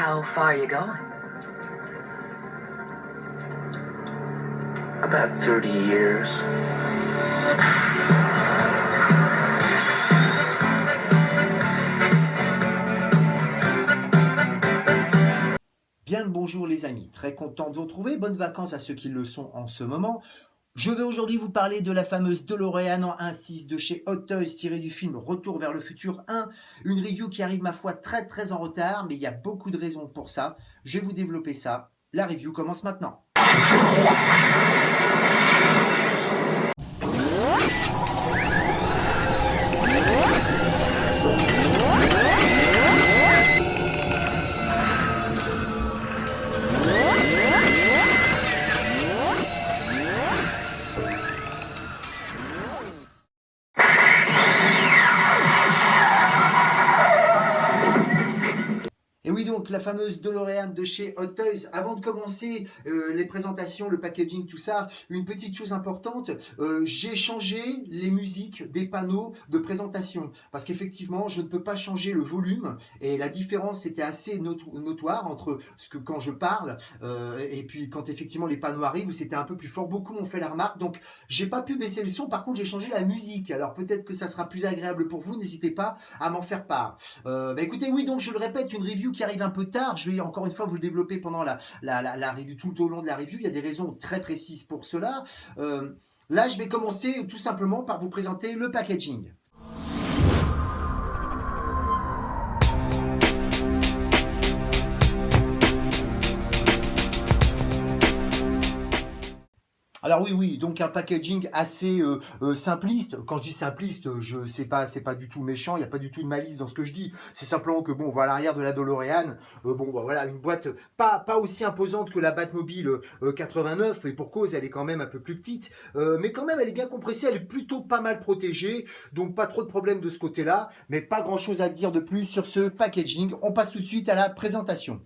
How far are you going? About 30 years. Bien le bonjour les amis, très content de vous retrouver, bonnes vacances à ceux qui le sont en ce moment. Je vais aujourd'hui vous parler de la fameuse DeLorean en 1.6 de chez Hot Toys tirée du film Retour vers le futur 1, une review qui arrive ma foi très en retard, mais il y a beaucoup de raisons pour ça, je vais vous développer ça, la review commence maintenant. Et oui donc la fameuse DeLorean de chez Hot Toys. Avant de commencer les présentations, le packaging, tout ça, une petite chose importante, j'ai changé les musiques des panneaux de présentation parce qu'effectivement je ne peux pas changer le volume et la différence était assez notoire entre ce que quand je parle et puis quand effectivement les panneaux arrivent où c'était un peu plus fort. Beaucoup m'ont fait la remarque, donc j'ai pas pu baisser le son, par contre j'ai changé la musique. Alors peut-être que ça sera plus agréable pour vous, n'hésitez pas à m'en faire part. Écoutez, oui, donc je le répète, une review qui arrive un peu tard, je vais encore une fois vous le développer pendant la review, tout au long de la review, il y a des raisons très précises pour cela. Là, je vais commencer tout simplement par vous présenter le packaging. Alors oui, donc un packaging assez simpliste. Quand je dis simpliste, c'est pas du tout méchant, il n'y a pas du tout de malice dans ce que je dis. C'est simplement que bon, on voit à l'arrière de la DeLorean, voilà, une boîte pas aussi imposante que la Batmobile 89, et pour cause, elle est quand même un peu plus petite, mais quand même, elle est bien compressée, elle est plutôt pas mal protégée, donc pas trop de problèmes de ce côté-là, mais pas grand-chose à dire de plus sur ce packaging. On passe tout de suite à la présentation.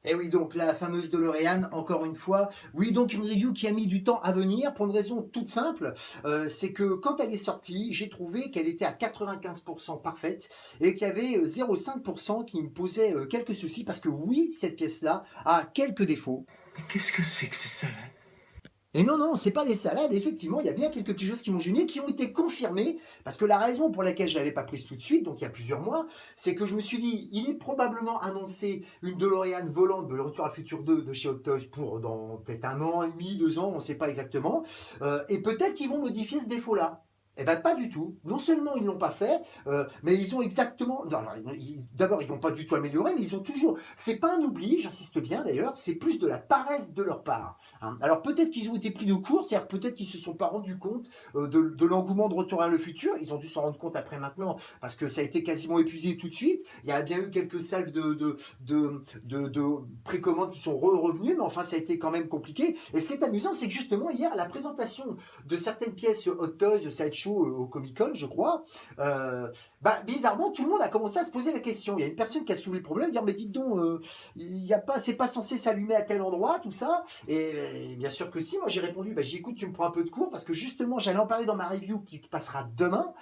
Et oui, donc la fameuse DeLorean, encore une fois. Oui, donc une review qui a mis du temps à venir pour une raison toute simple. C'est que quand elle est sortie, j'ai trouvé qu'elle était à 95% parfaite et qu'il y avait 0,5% qui me posait quelques soucis parce que oui, cette pièce-là a quelques défauts. Mais qu'est-ce que c'est que ces salades? Et non, c'est pas des salades, effectivement, il y a bien quelques petites choses qui m'ont gêné, qui ont été confirmées, parce que la raison pour laquelle je ne l'avais pas prise tout de suite, donc il y a plusieurs mois, c'est que je me suis dit, il est probablement annoncé une DeLorean volante de Le Retour à le Futur 2 de chez Hot Toys pour dans peut-être 1 an et demi, 2 ans, on ne sait pas exactement, et peut-être qu'ils vont modifier ce défaut-là. Eh bien, pas du tout. Non seulement ils ne l'ont pas fait, mais ils ont exactement... D'abord, ils ne vont pas du tout améliorer, mais ils ont toujours... C'est pas un oubli, j'insiste bien d'ailleurs, c'est plus de la paresse de leur part. Hein. Alors peut-être qu'ils ont été pris de court, c'est-à-dire peut-être qu'ils ne se sont pas rendus compte de l'engouement de Retour à le futur. Ils ont dû s'en rendre compte après maintenant, parce que ça a été quasiment épuisé tout de suite. Il y a bien eu quelques salves de précommandes qui sont revenues, mais enfin ça a été quand même compliqué. Et ce qui est amusant, c'est que justement hier, à la présentation de certaines pièces Hot Toys, Sideshow au Comic-Con, je crois, bizarrement, tout le monde a commencé à se poser la question. Il y a une personne qui a soulevé le problème, dire mais dites donc, c'est pas censé s'allumer à tel endroit, tout ça. Et bien sûr que si, moi j'ai répondu, j'écoute, tu me prends un peu de cours, parce que justement, j'allais en parler dans ma review qui passera demain,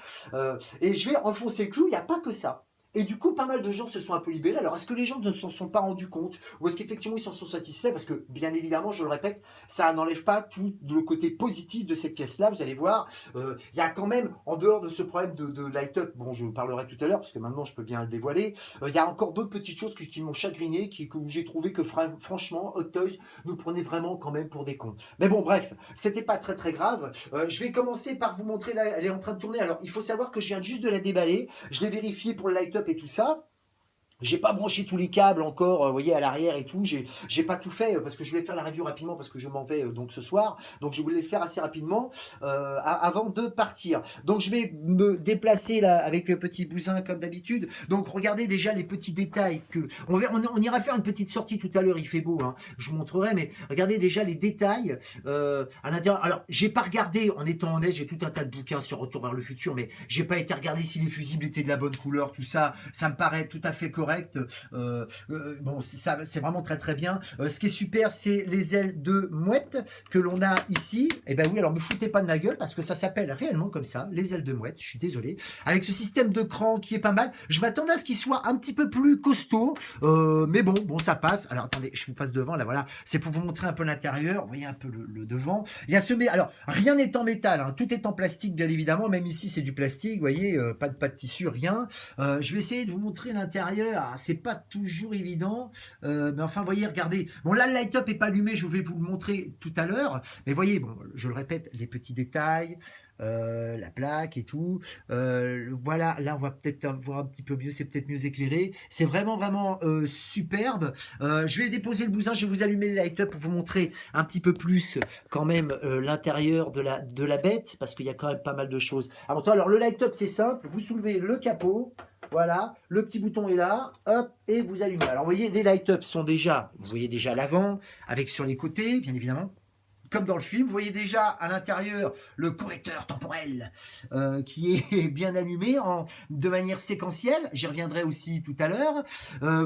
et je vais enfoncer le clou, il n'y a pas que ça. Et du coup, pas mal de gens se sont un peu libérés. Alors, est-ce que les gens ne s'en sont pas rendus compte? Ou est-ce qu'effectivement, ils s'en sont satisfaits? Parce que, bien évidemment, je le répète, ça n'enlève pas tout le côté positif de cette pièce-là. Vous allez voir, il y a quand même, en dehors de ce problème de light-up, bon, je vous parlerai tout à l'heure, parce que maintenant, je peux bien le dévoiler, il y a encore d'autres petites choses qui m'ont chagriné, où j'ai trouvé que, franchement, Hot Toys nous prenait vraiment quand même pour des cons. Mais bon, bref, c'était pas très grave. Je vais commencer par vous montrer, là, elle est en train de tourner. Alors, il faut savoir que je viens juste de la déballer. Je l'ai vérifié pour le light-up et tout ça. J'ai pas branché tous les câbles encore, vous voyez, à l'arrière et tout. J'ai pas tout fait parce que je voulais faire la review rapidement parce que je m'en vais donc ce soir. Donc je voulais le faire assez rapidement avant de partir. Donc je vais me déplacer là avec le petit bousin comme d'habitude. Donc regardez déjà les petits détails que on ira faire une petite sortie tout à l'heure. Il fait beau, hein. Je vous montrerai, mais regardez déjà les détails à l'intérieur. Alors j'ai pas regardé en étant honnête. J'ai tout un tas de bouquins sur Retour vers le futur, mais j'ai pas été regarder si les fusibles étaient de la bonne couleur, tout ça. Ça me paraît tout à fait correct. Bon, c'est vraiment très très bien. Ce qui est super, c'est les ailes de mouette que l'on a ici. Et ben oui, alors me foutez pas de ma gueule parce que ça s'appelle réellement comme ça, les ailes de mouette. Je suis désolé. Avec ce système de cran qui est pas mal. Je m'attendais à ce qu'il soit un petit peu plus costaud, mais bon, ça passe. Alors attendez, je vous passe devant là, voilà. C'est pour vous montrer un peu l'intérieur. Vous voyez un peu le devant. Il y a alors rien n'est en métal, hein. Tout est en plastique bien évidemment. Même ici c'est du plastique. Vous voyez, pas de tissu, rien. Je vais essayer de vous montrer l'intérieur. Ah, c'est pas toujours évident, mais enfin, vous voyez, regardez. Bon, là, le light-up est pas allumé. Je vais vous le montrer tout à l'heure. Mais voyez, bon, je le répète, les petits détails. La plaque et tout. Voilà, là on va peut-être voir un petit peu mieux, c'est peut-être mieux éclairé. C'est vraiment superbe. Je vais déposer le bousin, je vais vous allumer le light-up pour vous montrer un petit peu plus quand même l'intérieur de la bête, parce qu'il y a quand même pas mal de choses. Alors le light-up c'est simple, vous soulevez le capot. Voilà, le petit bouton est là, hop, et vous allumez. Alors, vous voyez, les light-up sont déjà, vous voyez déjà l'avant, avec sur les côtés, bien évidemment. Comme dans le film, vous voyez déjà à l'intérieur le correcteur temporel qui est bien allumé de manière séquentielle. J'y reviendrai aussi tout à l'heure.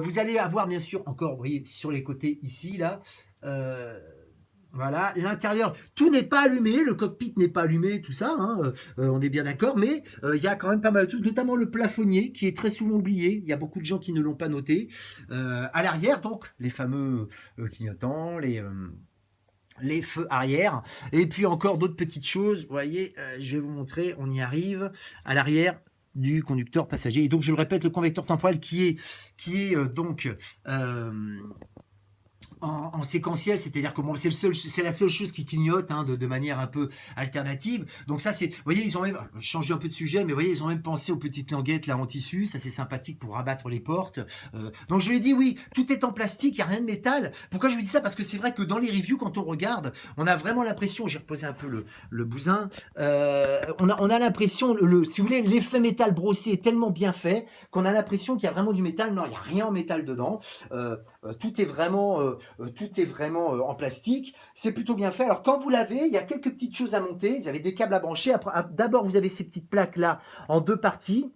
Vous allez avoir bien sûr encore, vous voyez, sur les côtés ici, là, voilà, l'intérieur, tout n'est pas allumé, le cockpit n'est pas allumé, tout ça, hein, on est bien d'accord, mais il y a quand même pas mal de trucs, notamment le plafonnier qui est très souvent oublié. Il y a beaucoup de gens qui ne l'ont pas noté. À l'arrière, donc, les fameux clignotants, les feux arrière, et puis encore d'autres petites choses. Vous voyez, je vais vous montrer, on y arrive à l'arrière du conducteur passager. Et donc, je le répète, le convecteur temporel qui est donc en séquentiel, c'est-à-dire que bon, c'est la seule chose qui clignote hein, de manière un peu alternative. Donc ça, c'est, vous voyez, ils ont même, je change un peu de sujet, mais vous voyez, ils ont même pensé aux petites languettes là en tissu, ça c'est sympathique pour rabattre les portes. Donc je lui ai dit oui, tout est en plastique, il n'y a rien de métal. Pourquoi je lui dis ça? Parce que c'est vrai que dans les reviews, quand on regarde, on a vraiment l'impression, j'ai reposé un peu le bousin, on a l'impression, si vous voulez, l'effet métal brossé est tellement bien fait qu'on a l'impression qu'il y a vraiment du métal. Non, il n'y a rien en métal dedans. Tout est vraiment en plastique, c'est plutôt bien fait. Alors quand vous l'avez, il y a quelques petites choses à monter, vous avez des câbles à brancher, d'abord vous avez ces petites plaques là en deux parties,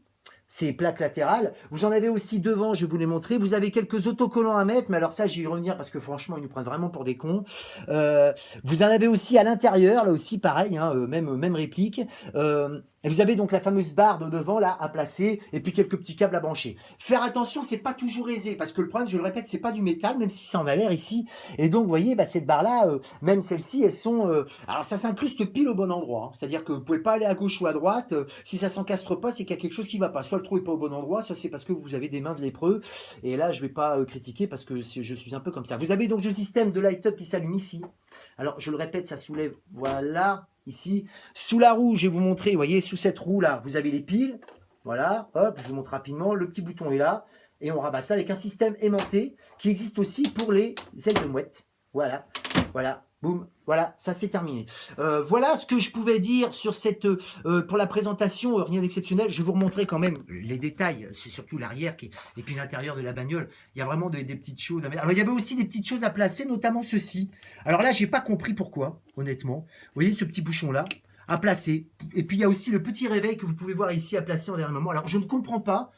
ces plaques latérales, vous en avez aussi devant, je vais vous les montrer, vous avez quelques autocollants à mettre, mais alors ça je vais y revenir parce que franchement ils nous prennent vraiment pour des cons. Vous en avez aussi à l'intérieur, là aussi pareil, hein, même réplique. Et vous avez donc la fameuse barre de devant là à placer et puis quelques petits câbles à brancher. Faire attention, c'est pas toujours aisé parce que le problème, je le répète, c'est pas du métal, même si ça en a l'air ici. Et donc, vous voyez, bah, cette barre là, même celle-ci, elles sont. Alors, ça s'incruste pile au bon endroit. Hein. C'est-à-dire que vous pouvez pas aller à gauche ou à droite. Si ça s'encastre pas, c'est qu'il y a quelque chose qui va pas. Soit le trou est pas au bon endroit, soit c'est parce que vous avez des mains de lépreux. Et là, je vais pas critiquer parce que je suis un peu comme ça. Vous avez donc le système de light-up qui s'allume ici. Alors, je le répète, ça soulève. Voilà. Ici, sous la roue, je vais vous montrer, vous voyez, sous cette roue là, vous avez les piles, voilà, hop, je vous montre rapidement, le petit bouton est là, et on rabat ça avec un système aimanté qui existe aussi pour les ailes de mouette, voilà, boum, voilà, ça c'est terminé. Voilà ce que je pouvais dire sur pour la présentation, rien d'exceptionnel. Je vais vous remontrer quand même les détails, c'est surtout l'arrière et puis l'intérieur de la bagnole. Il y a vraiment des petites choses à mettre. Alors il y avait aussi des petites choses à placer, notamment ceci. Alors là, j'ai pas compris pourquoi, honnêtement. Vous voyez ce petit bouchon là à placer. Et puis il y a aussi le petit réveil que vous pouvez voir ici à placer en dernier moment. Alors je ne comprends pas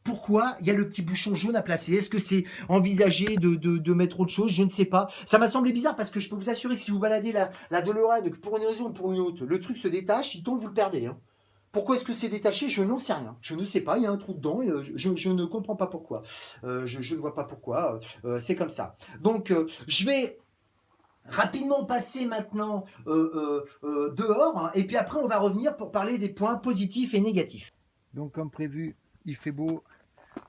pourquoi il y a le petit bouchon jaune à placer. Est-ce que c'est envisagé de mettre autre chose? Je ne sais pas. Ça m'a semblé bizarre parce que je peux vous assurer que si vous baladez la DeLorean pour une raison ou pour une autre, le truc se détache, il tombe, vous le perdez. Hein. Pourquoi est-ce que c'est détaché? Je n'en sais rien. Je ne sais pas, il y a un trou dedans, je ne comprends pas pourquoi. Je ne vois pas pourquoi. C'est comme ça. Donc, je vais rapidement passer maintenant dehors, hein, et puis après on va revenir pour parler des points positifs et négatifs. Donc comme prévu, il fait beau,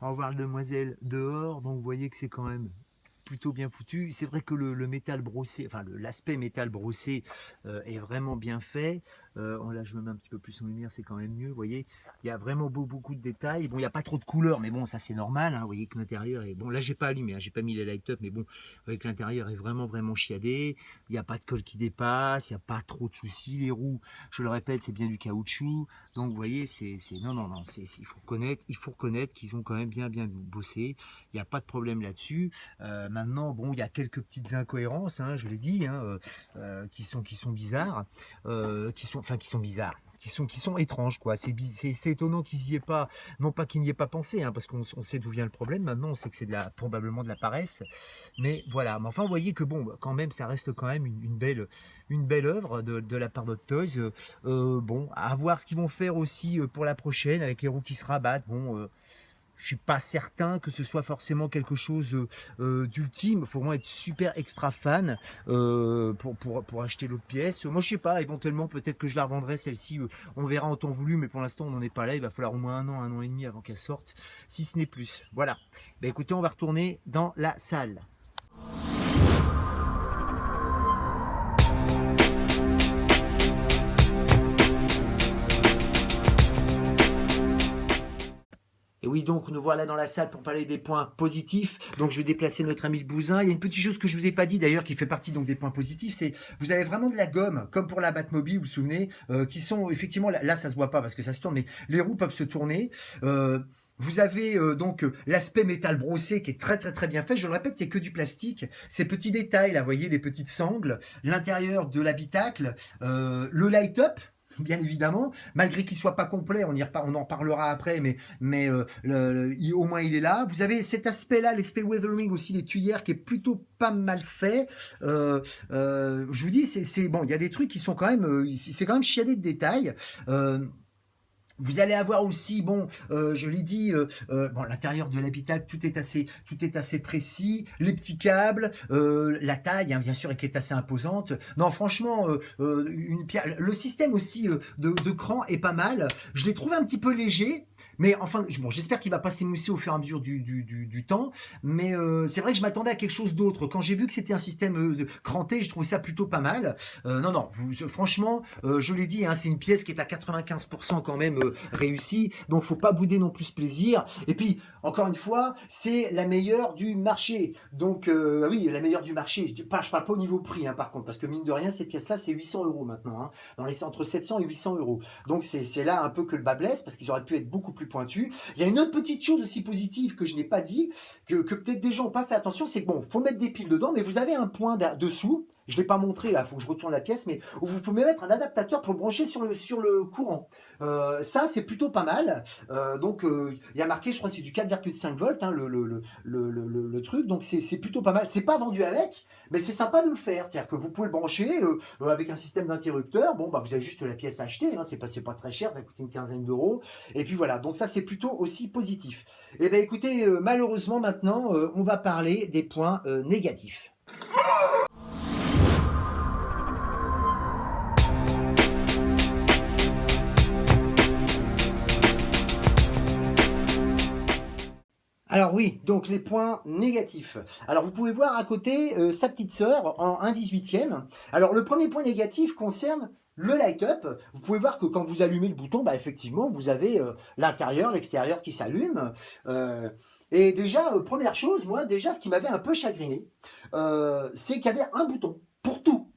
on va voir la demoiselle dehors, donc vous voyez que c'est quand même plutôt bien foutu. C'est vrai que le métal brossé, enfin l'aspect métal brossé est vraiment bien fait. Là, je me mets un petit peu plus en lumière, c'est quand même mieux. Vous voyez, il y a vraiment beaucoup de détails. Bon, il n'y a pas trop de couleurs, mais bon, ça c'est normal. Hein. Vous voyez que l'intérieur est bon. Là, j'ai pas allumé, hein, j'ai pas mis les light up, mais bon, vous voyez que l'intérieur est vraiment chiadé. Il n'y a pas de colle qui dépasse, il n'y a pas trop de soucis. Les roues, je le répète, c'est bien du caoutchouc. Donc, vous voyez, non, il faut reconnaître qu'ils ont quand même bien bossé. Il n'y a pas de problème là-dessus. Maintenant, bon, il y a quelques petites incohérences, hein, je l'ai dit, hein, qui sont bizarres, qui sont bizarres. Qui sont étranges, quoi. C'est étonnant qu'ils y aient pas, non pas qu'ils n'y aient pas pensé, hein, parce qu'on sait d'où vient le problème. Maintenant, on sait que c'est probablement de la paresse, mais voilà. Mais enfin, vous voyez que bon, quand même, ça reste quand même une belle œuvre de la part d'Hot Toys. Bon, à voir ce qu'ils vont faire aussi pour la prochaine avec les roues qui se rabattent. Bon. Je suis pas certain que ce soit forcément quelque chose d'ultime. Il faut vraiment être super extra fan pour acheter l'autre pièce. Moi, je sais pas, éventuellement, peut-être que je la revendrai celle-ci. On verra en temps voulu, mais pour l'instant, on n'en est pas là. Il va falloir au moins un an et demi avant qu'elle sorte, si ce n'est plus. Voilà. Ben, écoutez, on va retourner dans la salle. Et oui, donc nous voilà dans la salle pour parler des points positifs. Donc je vais déplacer notre ami le bousin. Il y a une petite chose que je vous ai pas dit d'ailleurs qui fait partie donc des points positifs, c'est vous avez vraiment de la gomme, comme pour la Batmobile, vous vous souvenez, qui sont effectivement, là ça se voit pas parce que ça se tourne, mais les roues peuvent se tourner. Vous avez donc l'aspect métal brossé qui est très bien fait. Je le répète, c'est que du plastique. Ces petits détails là, vous voyez les petites sangles, l'intérieur de l'habitacle, le light-up. Bien évidemment, malgré qu'il soit pas complet, on en parlera après, mais au moins il est là. Vous avez cet aspect-là, l'aspect weathering aussi des tuyères qui est plutôt pas mal fait. Je vous dis, c'est bon, il y a des trucs qui sont quand même, c'est quand même chiadé de détails. Vous allez avoir aussi, bon, je l'ai dit, bon, l'intérieur de l'habitacle, tout est assez précis, les petits câbles, la taille, hein, bien sûr, qui est assez imposante. Non, franchement, le système aussi de cran est pas mal. Je l'ai trouvé un petit peu léger, mais enfin, bon, j'espère qu'il va pas s'émousser au fur et à mesure du temps. Mais c'est vrai que je m'attendais à quelque chose d'autre. Quand j'ai vu que c'était un système de cranté, je trouvais ça plutôt pas mal. Non, franchement, je l'ai dit, hein, c'est une pièce qui est à 95% quand même réussi, donc faut pas bouder non plus ce plaisir. Et puis encore une fois, c'est la meilleure du marché, donc oui, la meilleure du marché. Je parle pas au niveau prix, hein, par contre, parce que mine de rien, cette pièce-là, c'est 800 € maintenant, hein, entre 700 et 800 €. Donc c'est là un peu que le bas blesse, parce qu'ils auraient pu être beaucoup plus pointus. Il y a une autre petite chose aussi positive que je n'ai pas dit, que peut-être des gens n'ont pas fait attention, c'est que bon, faut mettre des piles dedans, mais vous avez un point dessous. Je ne l'ai pas montré là, il faut que je retourne la pièce, mais vous pouvez mettre un adaptateur pour le brancher sur le courant. Ça, c'est plutôt pas mal. Donc, il y a marqué, je crois que c'est du 4,5 volts, hein, le truc. Donc, c'est plutôt pas mal. C'est pas vendu avec, mais c'est sympa de le faire. C'est-à-dire que vous pouvez le brancher avec un système d'interrupteur. Bon, bah, vous avez juste la pièce à acheter. Hein, c'est pas très cher, ça coûte une quinzaine d'euros. Et puis voilà. Donc, ça, c'est plutôt aussi positif. Et bien, écoutez, malheureusement, maintenant, on va parler des points négatifs. Alors oui, donc les points négatifs. Alors vous pouvez voir à côté sa petite sœur en 1/18e. Alors le premier point négatif concerne le light-up. Vous pouvez voir que quand vous allumez le bouton, bah, effectivement, vous avez l'intérieur, l'extérieur qui s'allume. Et déjà, première chose, moi, déjà, ce qui m'avait un peu chagriné, c'est qu'il y avait un bouton pour tout.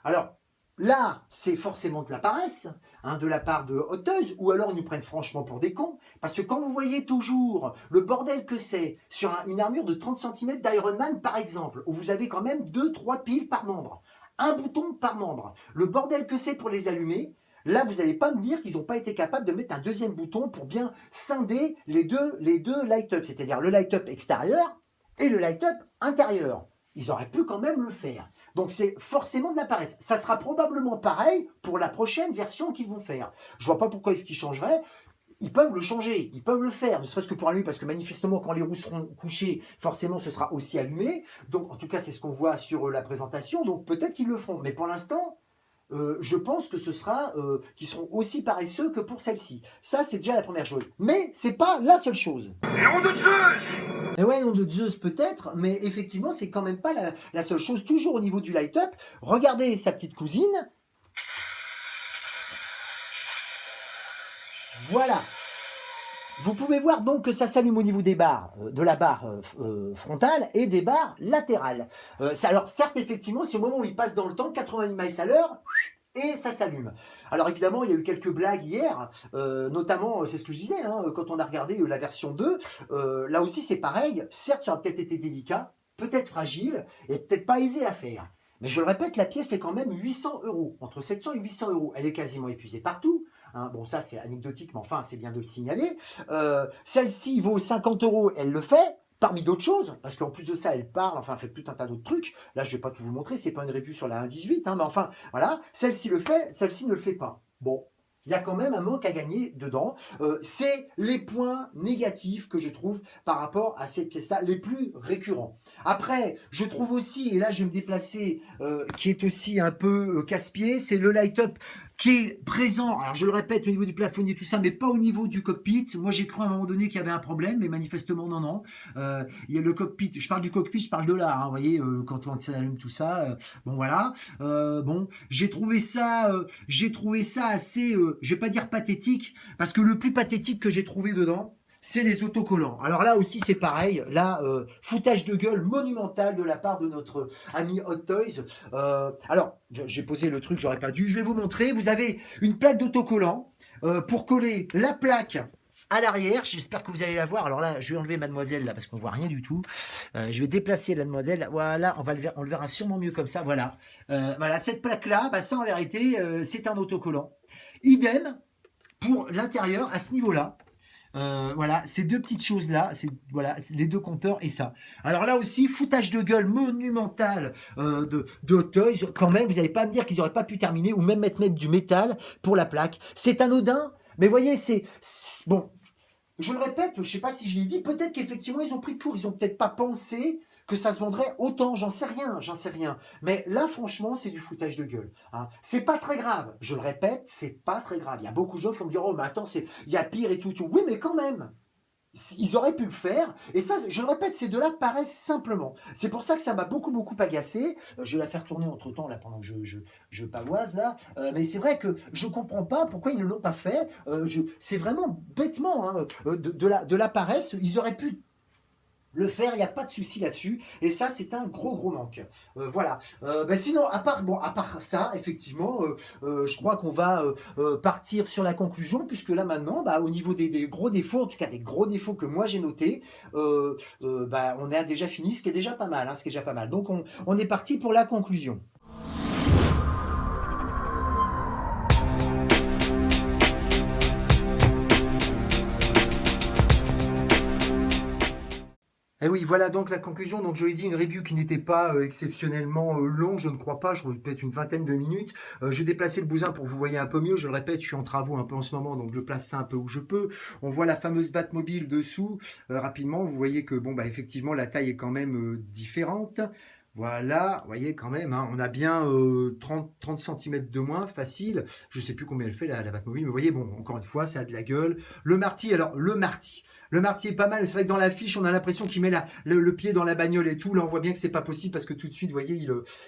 Alors, là, c'est forcément de la paresse, hein, de la part de Hot Toys, ou alors ils nous prennent franchement pour des cons, parce que quand vous voyez toujours le bordel que c'est sur une armure de 30 cm d'Iron Man, par exemple, où vous avez quand même 2-3 piles par membre, un bouton par membre, le bordel que c'est pour les allumer, là, vous n'allez pas me dire qu'ils n'ont pas été capables de mettre un deuxième bouton pour bien scinder les deux light-up, c'est-à-dire le light-up extérieur et le light-up intérieur. Ils auraient pu quand même le faire. Donc c'est forcément de la paresse. Ça sera probablement pareil pour la prochaine version qu'ils vont faire. Je vois pas pourquoi est-ce qu'ils changeraient. Ils peuvent le changer, ils peuvent le faire, ne serait-ce que pour allumer, parce que manifestement, quand les roues seront couchées, forcément, ce sera aussi allumé. Donc, en tout cas, c'est ce qu'on voit sur la présentation. Donc, peut-être qu'ils le feront. Mais pour l'instant, je pense que ce sera qu'ils seront aussi paresseux que pour celle-ci. Ça, c'est déjà la première chose. Mais c'est pas la seule chose. Nom de Zeus! Et ouais, nom de Zeus peut-être, mais effectivement, c'est quand même pas la seule chose. Toujours au niveau du light-up, regardez sa petite cousine. Voilà. Vous pouvez voir donc que ça s'allume au niveau des barres, de la barre frontale et des barres latérales. Alors certes, effectivement, c'est au moment où il passe dans le temps, 80 miles à l'heure, et ça s'allume. Alors évidemment, il y a eu quelques blagues hier, notamment, c'est ce que je disais, hein, quand on a regardé la version 2, là aussi c'est pareil, certes ça a peut-être été délicat, peut-être fragile, et peut-être pas aisé à faire. Mais je le répète, la pièce fait quand même 800 euros, entre 700 et 800 euros. Elle est quasiment épuisée partout. Hein. Bon, ça c'est anecdotique, mais enfin c'est bien de le signaler. Celle-ci vaut 50 euros, elle le fait. Parmi d'autres choses, parce qu'en plus de ça, elle parle, enfin, elle fait tout un tas d'autres trucs. Là, je ne vais pas tout vous montrer, c'est pas une review sur la 1.18, hein, mais enfin, voilà, celle-ci le fait, celle-ci ne le fait pas. Bon, il y a quand même un manque à gagner dedans. C'est les points négatifs que je trouve par rapport à cette pièce-là, les plus récurrents. Après, je trouve aussi, et là je vais me déplacer, qui est aussi un peu casse-pied, c'est le light-up qui est présent, alors je le répète, au niveau du plafonnier, tout ça, mais pas au niveau du cockpit. Moi, j'ai cru à un moment donné qu'il y avait un problème, mais manifestement, non, non. Il y a le cockpit, je parle du cockpit, je parle de là, hein, vous voyez, quand on s'allume tout ça, bon, voilà. Bon, j'ai trouvé ça assez, je vais pas dire pathétique, parce que le plus pathétique que j'ai trouvé dedans, c'est les autocollants. Alors là aussi, c'est pareil. Là, foutage de gueule monumental de la part de notre ami Hot Toys. Alors, j'ai posé le truc, j'aurais pas dû. Je vais vous montrer. Vous avez une plaque d'autocollant pour coller la plaque à l'arrière. J'espère que vous allez la voir. Alors là, je vais enlever mademoiselle là parce qu'on voit rien du tout. Je vais déplacer la mademoiselle. Voilà, on le verra sûrement mieux comme ça. Voilà, voilà cette plaque là, bah, ça en vérité, c'est un autocollant. Idem pour l'intérieur à ce niveau-là. Voilà, ces deux petites choses-là, c'est voilà, les deux compteurs et ça. Alors là aussi, foutage de gueule monumental de Hot Toys. Quand même, vous n'allez pas me dire qu'ils n'auraient pas pu terminer ou même mettre du métal pour la plaque. C'est anodin, mais voyez, c'est bon. Je le répète, je ne sais pas si je l'ai dit, peut-être qu'effectivement ils ont pris de court, ils n'ont peut-être pas pensé que ça se vendrait autant, j'en sais rien. Mais là, franchement, c'est du foutage de gueule. Hein. C'est pas très grave, je le répète, c'est pas très grave. Il y a beaucoup de gens qui vont me dire, oh, mais attends, il y a pire et tout. Oui, mais quand même, ils auraient pu le faire. Et ça, je le répète, ces deux-là paraissent simplement. C'est pour ça que ça m'a beaucoup agacé. Je vais la faire tourner entre-temps, là, pendant que je pavoise, là. Mais c'est vrai que je comprends pas pourquoi ils ne l'ont pas fait. C'est vraiment bêtement hein, de la paresse. Ils auraient pu le faire, il n'y a pas de souci là-dessus. Et ça, c'est un gros manque. Voilà. Sinon, à part ça, effectivement, je crois qu'on va partir sur la conclusion, puisque là maintenant, au niveau des gros défauts, en tout cas des gros défauts que moi j'ai notés, on a déjà fini, ce qui est déjà pas mal. Hein, Donc on est parti pour la conclusion. Et oui, voilà donc la conclusion. Donc je l'ai dit, une review qui n'était pas exceptionnellement longue, je ne crois pas, je crois peut-être une vingtaine de minutes. Je déplaçais le bousin pour que vous voyez un peu mieux. Je le répète, je suis en travaux un peu en ce moment, donc je place ça un peu où je peux. On voit la fameuse Batmobile dessous. Rapidement, vous voyez que effectivement la taille est quand même différente. Voilà, vous voyez quand même, hein, on a bien 30 cm de moins, facile. Je ne sais plus combien elle fait la Batmobile, mais vous voyez, bon, encore une fois, ça a de la gueule. Le Marty, alors le Marty est pas mal. C'est vrai que dans l'affiche, on a l'impression qu'il met le pied dans la bagnole et tout. Là, on voit bien que c'est pas possible parce que tout de suite, vous voyez,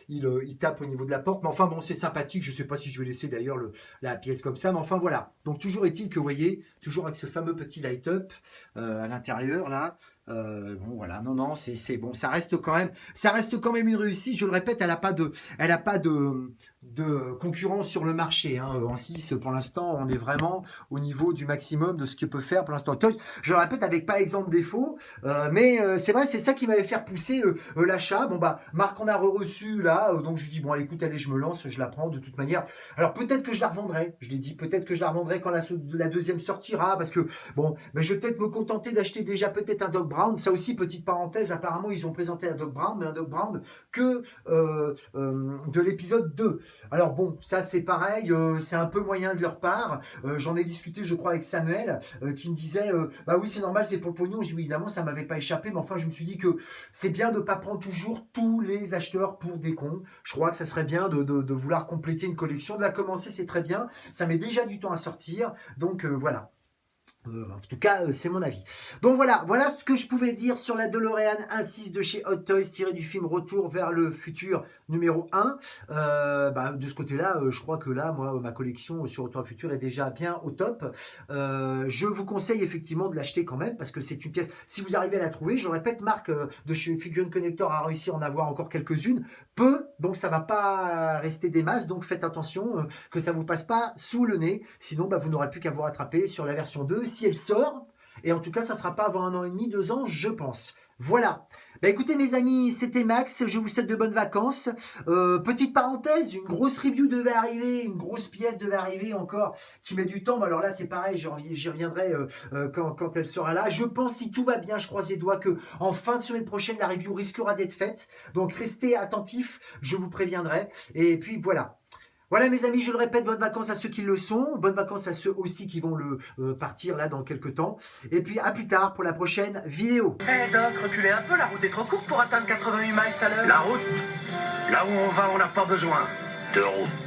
il tape au niveau de la porte. Mais enfin, bon, c'est sympathique. Je sais pas si je vais laisser d'ailleurs la pièce comme ça. Mais enfin, voilà. Donc, toujours est-il que, vous voyez, toujours avec ce fameux petit light-up à l'intérieur, là. Voilà, non, c'est bon. Ça reste quand même une réussite. Je le répète, elle a pas de concurrence sur le marché. Hein. En 6, pour l'instant, on est vraiment au niveau du maximum de ce que peut faire pour l'instant Toys. Je le répète, avec pas exemple défaut, mais c'est vrai, c'est ça qui m'avait fait pousser l'achat. Marc en a reçu là, donc je lui dis, bon, allez, écoute, allez, je me lance, je la prends de toute manière. Alors peut-être que je la revendrai, je l'ai dit, peut-être que je la revendrai quand la deuxième sortira, parce que, bon, mais je vais peut-être me contenter d'acheter déjà peut-être un Doc Brown. Ça aussi, petite parenthèse, apparemment, ils ont présenté un Doc Brown, mais un Doc Brown que de l'épisode 2. Alors bon, ça c'est pareil, c'est un peu moyen de leur part. J'en ai discuté, je crois, avec Samuel, qui me disait, oui, c'est normal, c'est pour le pognon. Je dis, oui, évidemment, ça m'avait pas échappé, mais enfin, je me suis dit que c'est bien de ne pas prendre toujours tous les acheteurs pour des cons. Je crois que ça serait bien de vouloir compléter une collection. De la commencer, c'est très bien. Ça met déjà du temps à sortir, donc voilà. En tout cas, c'est mon avis. Donc voilà ce que je pouvais dire sur la DeLorean 1.6 de chez Hot Toys, tiré du film Retour vers le futur numéro 1. De ce côté-là, je crois que là, moi, ma collection sur Retour vers le futur est déjà bien au top. Je vous conseille effectivement de l'acheter quand même, parce que c'est une pièce, si vous arrivez à la trouver, je répète, Marc de chez Figurine Connector a réussi à en avoir encore quelques-unes, peu, donc ça va pas rester des masses, donc faites attention que ça vous passe pas sous le nez, sinon vous n'aurez plus qu'à vous rattraper sur la version 2 si elle sort, et en tout cas ça sera pas avant 1 an et demi, 2 ans je pense. Voilà, écoutez mes amis, c'était Max, je vous souhaite de bonnes vacances. Petite parenthèse, une grosse review devait arriver, une grosse pièce devait arriver encore, qui met du temps, alors là c'est pareil, j'y reviendrai quand elle sera là. Je pense, si tout va bien, je croise les doigts, que en fin de semaine prochaine la review risquera d'être faite, donc restez attentifs, je vous préviendrai, et puis voilà. Voilà mes amis, je le répète, bonnes vacances à ceux qui le sont, bonnes vacances à ceux aussi qui vont partir là dans quelques temps, et puis à plus tard pour la prochaine vidéo. Eh Doc, reculez un peu, la route est trop courte pour atteindre 88 miles à l'heure. La route, là où on va, on n'a pas besoin de route.